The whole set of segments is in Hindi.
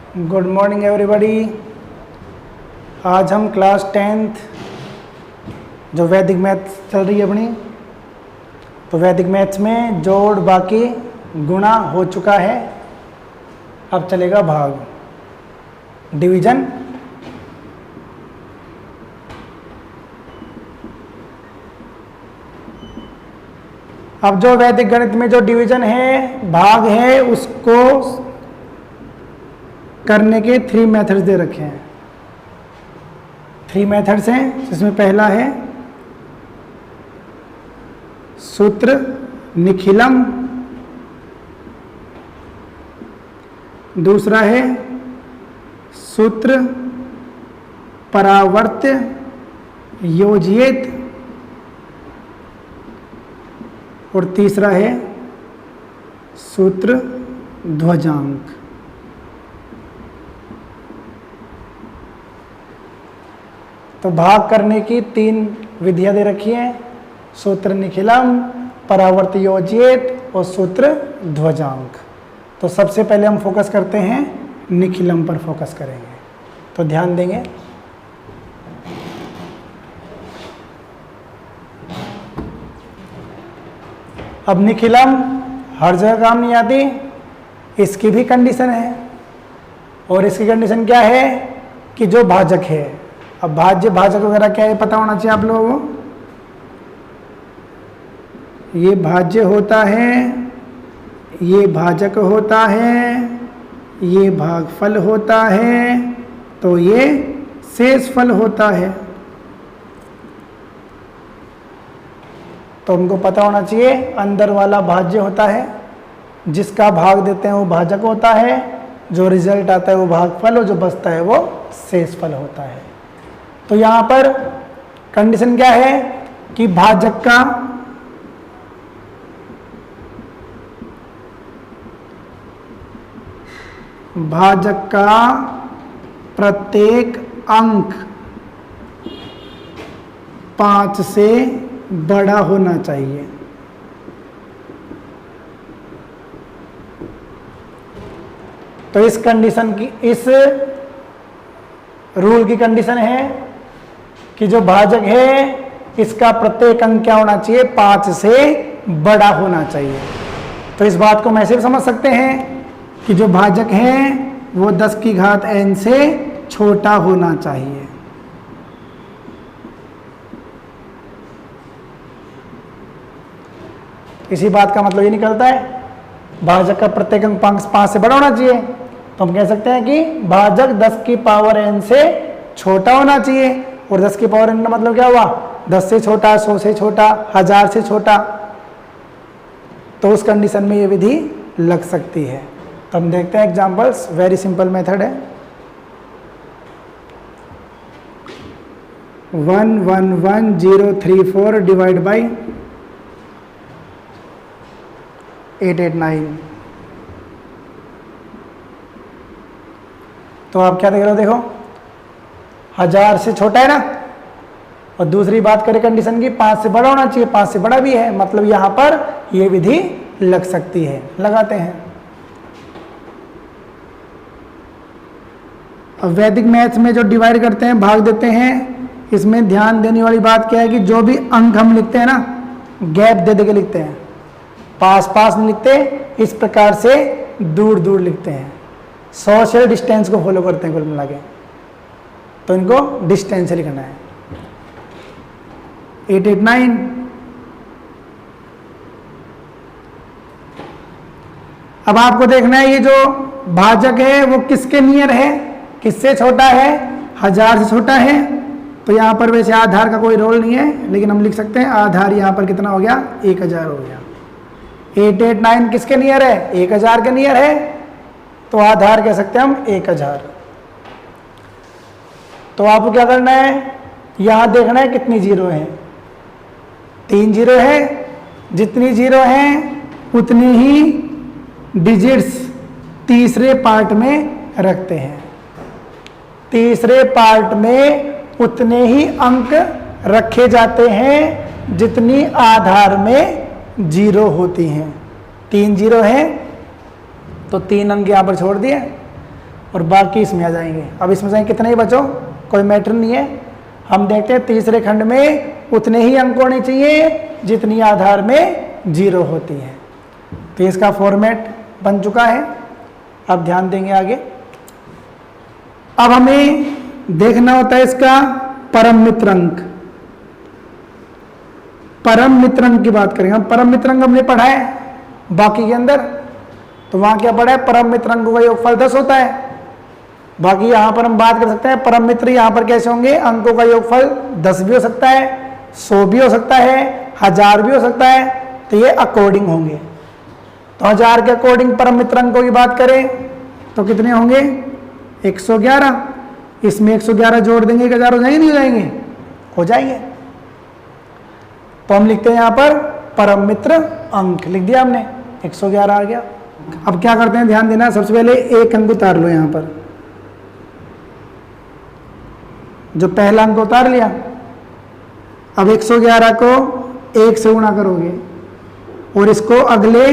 Good morning everybody. आज हम क्लास 10th जो वैदिक मैथ्स चल रही है अपनी, तो वैदिक मैथ्स में जोड़ बाकी गुणा हो चुका है। अब चलेगा भाग, डिवीजन। अब जो वैदिक गणित में जो डिवीजन है, भाग है, उसको करने के 3 मेथड्स दे रखे हैं। 3 मेथड्स हैं, जिसमें पहला है सूत्र निखिलम, दूसरा है सूत्र परावर्त्य योज्येत, और तीसरा है सूत्र ध्वजांक। तो भाग करने की 3 विधियां दे रखी हैं, सूत्र निखिलम, परावर्त्य योज्येत और सूत्र ध्वजांक। तो सबसे पहले हम फोकस करते हैं निखिलम पर फोकस करेंगे, तो ध्यान देंगे। अब निखिलम हर जगह काम नहीं आती, इसकी भी कंडीशन है, और इसकी कंडीशन क्या है कि जो भाजक है, अब भाज्य भाजक वगैरह क्या है पता होना चाहिए आप लोगों को। ये भाज्य होता है, ये भाजक होता है, ये भागफल होता है, तो ये शेषफल होता है। तो हमको पता होना चाहिए अंदर वाला भाज्य होता है, जिसका भाग देते हैं वो भाजक होता है, जो रिजल्ट आता है वो भागफल, और जो बचता है वो शेषफल होता है। तो यहाँ पर कंडीशन क्या है कि भाजक का प्रत्येक अंक 5 से बड़ा होना चाहिए। तो इस कंडीशन की, इस रूल की कंडीशन है कि जो भाजक है इसका प्रत्येक अंक क्या होना चाहिए, 5 से बड़ा होना चाहिए। तो इस बात को हम ऐसे भी समझ सकते हैं कि जो भाजक है वो 10 की घात n से छोटा होना चाहिए। इसी बात का मतलब ये निकलता है भाजक का प्रत्येक अंक 5 से बड़ा होना चाहिए। तो हम कह सकते हैं कि भाजक 10 की पावर n से छोटा होना चाहिए, और 10 की पावर n का मतलब क्या हुआ, 10 से छोटा, 100 से छोटा, 1000 से छोटा। तो उस कंडीशन में ये विधि लग सकती है। तो हम देखते हैं एग्जांपल्स। वेरी सिंपल मेथड है। 111,034 डिवाइड बाई 889। तो आप क्या देख रहे हो, देखो 1000 से छोटा है ना, और दूसरी बात करें कंडीशन की 5 से बड़ा होना चाहिए, 5 से बड़ा भी है, मतलब यहां पर यह विधि लग सकती है। लगाते हैं। अब वैदिक मैथ्स में जो डिवाइड करते हैं, भाग देते हैं, इसमें ध्यान देने वाली बात क्या है कि जो भी अंक हम लिखते हैं ना, गैप दे के लिखते हैं, पास पास नहीं लिखते, इस प्रकार से दूर दूर लिखते हैं। सोशल डिस्टेंस को फॉलो करते हैं कुल मिला के, तो इनको डिस्टेंस से लिखना है। 889। अब आपको देखना है ये जो भाजक है वो किसके नियर है, किससे छोटा है, 1000 से छोटा है। तो यहाँ पर वैसे आधार का कोई रोल नहीं है, लेकिन हम लिख सकते हैं आधार यहाँ पर कितना हो गया, 1000 हो गया। 889 किसके नियर है, 1000 के नियर है, तो आधार कह सकते हैं हम 1000। तो आपको क्या करना है, यहां देखना है कितनी जीरो है, 3 जीरो है। जितनी जीरो हैं उतनी ही डिजिट्स तीसरे पार्ट में रखते हैं, तीसरे पार्ट में उतने ही अंक रखे जाते हैं जितनी आधार में जीरो होती हैं। 3 जीरो है तो 3 अंक यहाँ पर छोड़ दिए, और बाकी इसमें आ जाएंगे। अब इसमें से कितने ही बचो कोई मैटर नहीं है। हम देखते हैं तीसरे खंड में उतने ही अंक होने चाहिए जितनी आधार में 0 होती है। तो इसका फॉर्मेट बन चुका है। अब ध्यान देंगे आगे। अब हमें देखना होता है इसका परम मित्र अंक। परम मित्र अंक की बात करेंगे हम। परम मित्र अंक हमने पढ़ा है बाकी के अंदर, तो वहां क्या पढ़ा है, परम मित्र अंकों का योगफल 10 होता है। बाकी यहां पर हम बात कर सकते हैं परम मित्र यहां पर कैसे होंगे, अंकों का योगफल 10 भी हो सकता है, 100 भी हो सकता है, 1000 भी हो सकता है। तो ये अकॉर्डिंग होंगे। तो 1000 के अकॉर्डिंग परम मित्र अंकों की बात करें तो कितने होंगे, 111। इसमें 111 जोड़ देंगे 1000 हो जाएंगे, नहीं हो जाएंगे, हो जाएंगे। तो हम लिखते हैं यहां पर परम मित्र अंक, लिख दिया हमने, 111 आ गया। अब क्या करते हैं, ध्यान देना, सबसे पहले एक अंक उतार लो यहां पर। जो पहला अंक उतार लिया, अब 111 को 1 से गुणा करोगे और इसको अगले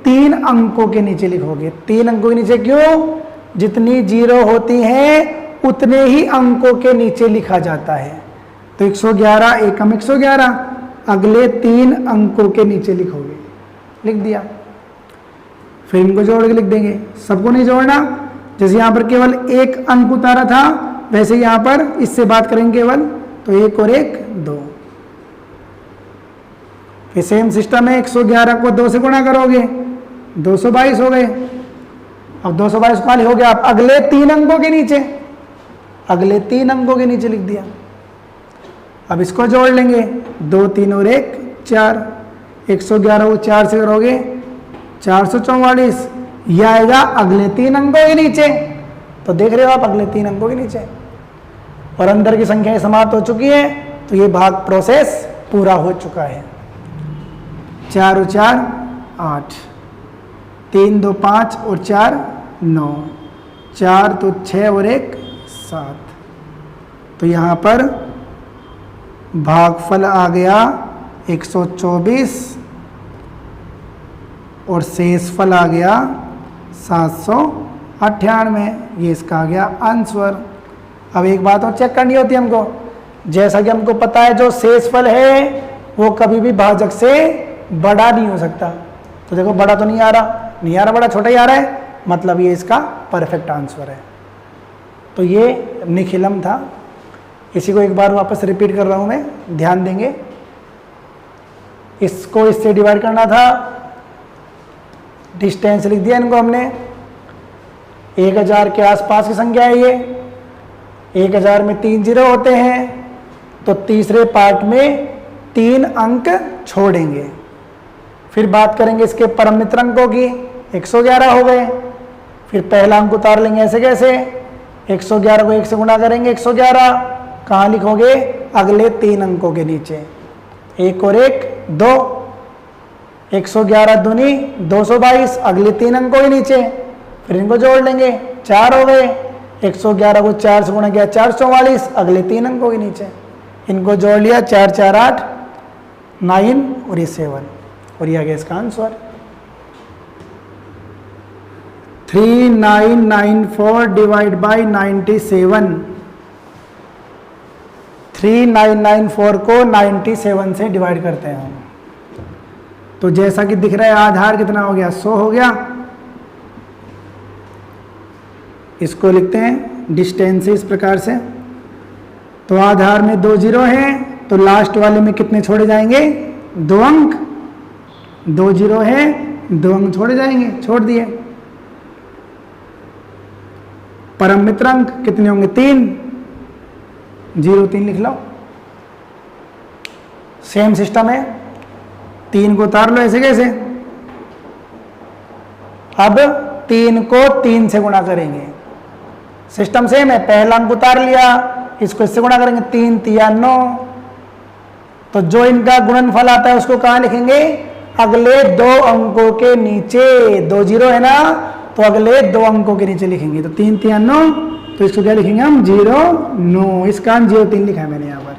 3 अंकों के नीचे लिखोगे। 3 अंकों के नीचे क्यों, जितनी 0 होती हैं उतने ही अंकों के नीचे लिखा जाता है। तो 111 एकम 111 अगले 3 अंकों के नीचे लिखोगे, लिख दिया। फिर इनको जोड़ के लिख देंगे, सबको नहीं जोड़ना। जैसे यहां पर केवल एक अंक उतारा था वैसे यहां पर इससे बात करेंगे केवल, तो 1 और 1 2। फिर सेम सिस्टम है, 111 को 2 से गुणा करोगे 222 हो गए। अब 222 का हो गया, आप अगले 3 अंकों के नीचे, अगले 3 अंकों के नीचे लिख दिया। अब इसको जोड़ लेंगे, 2 3 और 1 4। 111 को 4 से करोगे 444, यह आएगा अगले 3 अंकों के नीचे। तो देख रहे हो आप, अगले 3 अंकों के नीचे, और अंदर की संख्याएं समाप्त हो चुकी है। तो ये भाग प्रोसेस पूरा हो चुका है। 4 और 4 8, 3 2 5 और 4 9, 4 तो 6 और 1 7। तो यहां पर भागफल आ गया 124 और शेषफल आ गया 798। ये इसका आ गया आंसर। अब एक बात और चेक करनी होती है हमको, जैसा कि हमको पता है जो शेषफल है वो कभी भी भाजक से बड़ा नहीं हो सकता। तो देखो बड़ा तो नहीं आ रहा, नहीं आ रहा, बड़ा छोटा ही आ रहा है, मतलब ये इसका परफेक्ट आंसर है। तो ये निखिलम था। इसी को एक बार वापस रिपीट कर रहा हूं मैं, ध्यान देंगे। इसको इससे डिवाइड करना था, डिस्टेंस लिख दिया इनको हमने। 1000 के आसपास की संख्या है ये। 1000 में 3 0 होते हैं, तो तीसरे पार्ट में 3 अंक छोड़ेंगे। फिर बात करेंगे इसके परम मित्र अंकों की, 111 हो गए। फिर पहला अंक उतार लेंगे, ऐसे कैसे, 111 को 1 से गुणा करेंगे 111, कहाँ लिखोगे, अगले 3 अंकों के नीचे, 1 और 1 2। 111 दूनी 222 अगले 3 अंकों के नीचे। फिर इनको जोड़ लेंगे, 4 हो गए। 111 को 4 से गुणा किया 444 अगले 3 अंकों के नीचे। इनको जोड़ लिया, 4 4 8 9 और ये 7, और ये आ गया इसका आंसर 3994 डिवाइड बाई 97। 3994 को 97 से डिवाइड करते हैं हम। तो जैसा कि दिख रहा है आधार कितना हो गया, 100 हो गया। इसको लिखते हैं डिस्टेंस इस प्रकार से। तो आधार में 2 0 हैं, तो लास्ट वाले में कितने छोड़े जाएंगे, 2 अंक। 2 0 है, 2 अंक छोड़े जाएंगे, छोड़ दिए। परम मित्र अंक कितने होंगे, 3 0 3 लिख लो। सेम सिस्टम है, 3 को उतार लो, ऐसे कैसे, अब 3 को 3 से गुणा करेंगे। सिस्टम सेम है, पहला अंक उतार लिया, इसको इससे गुणा करेंगे, 3 3 9। तो जो इनका गुणनफल आता है उसको कहां लिखेंगे, अगले 2 अंकों के नीचे। 2 0 है ना, तो अगले 2 अंकों के नीचे लिखेंगे। तो 3 3 9, तो इसको क्या लिखेंगे हम, 0 9। इसका 0 3 लिखा है मैंने यहाँ पर,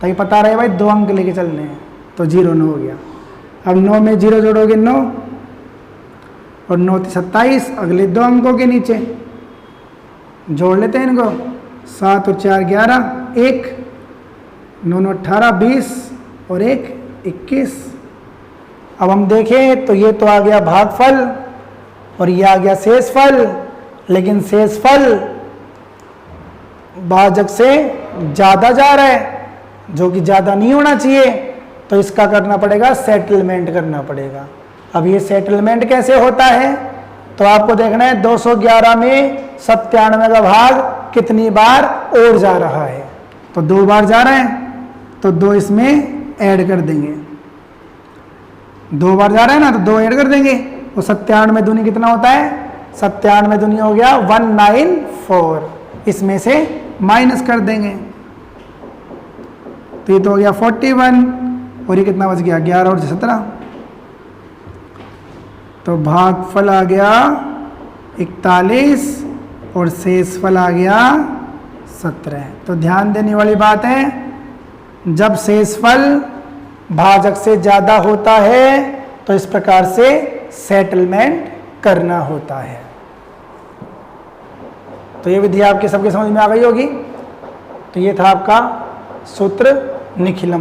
ताकि पता रहे भाई 2 अंक लेके चलने हैं। तो 0 9 हो गया। अब 9 में 0 जोड़ोगे 9 और 9 27 अगले 2 अंकों के नीचे। जोड़ लेते हैं इनको। 7 और 4 11, 1 9 9 18 20 और 1 21। अब हम देखें तो ये तो आ गया भागफल और ये आ गया शेषफल, लेकिन शेषफल भाजक से ज़्यादा जा रहा है, जो कि ज़्यादा नहीं होना चाहिए, तो इसका करना पड़ेगा सेटलमेंट करना पड़ेगा। अब ये सेटलमेंट कैसे होता है, तो आपको देखना है 211 में 97 का भाग कितनी बार और जा रहा है, तो 2 बार जा रहा है, तो 2 इसमें ऐड कर देंगे। 2 बार जा रहा है ना, तो 2 ऐड कर देंगे। तो 97 दूनी कितना होता है, 97 दूनी हो गया 194, इसमें से माइनस कर देंगे, तो ये तो हो गया 41 और ये कितना बच गया 11 और 17, तो भागफल आ गया 41 और शेषफल आ गया 17। तो ध्यान देने वाली बात है, जब शेषफल भाजक से ज़्यादा होता है तो इस प्रकार से सेटलमेंट करना होता है। तो ये विधि आपके सबके समझ में आ गई होगी। तो ये था आपका सूत्र निखिलम।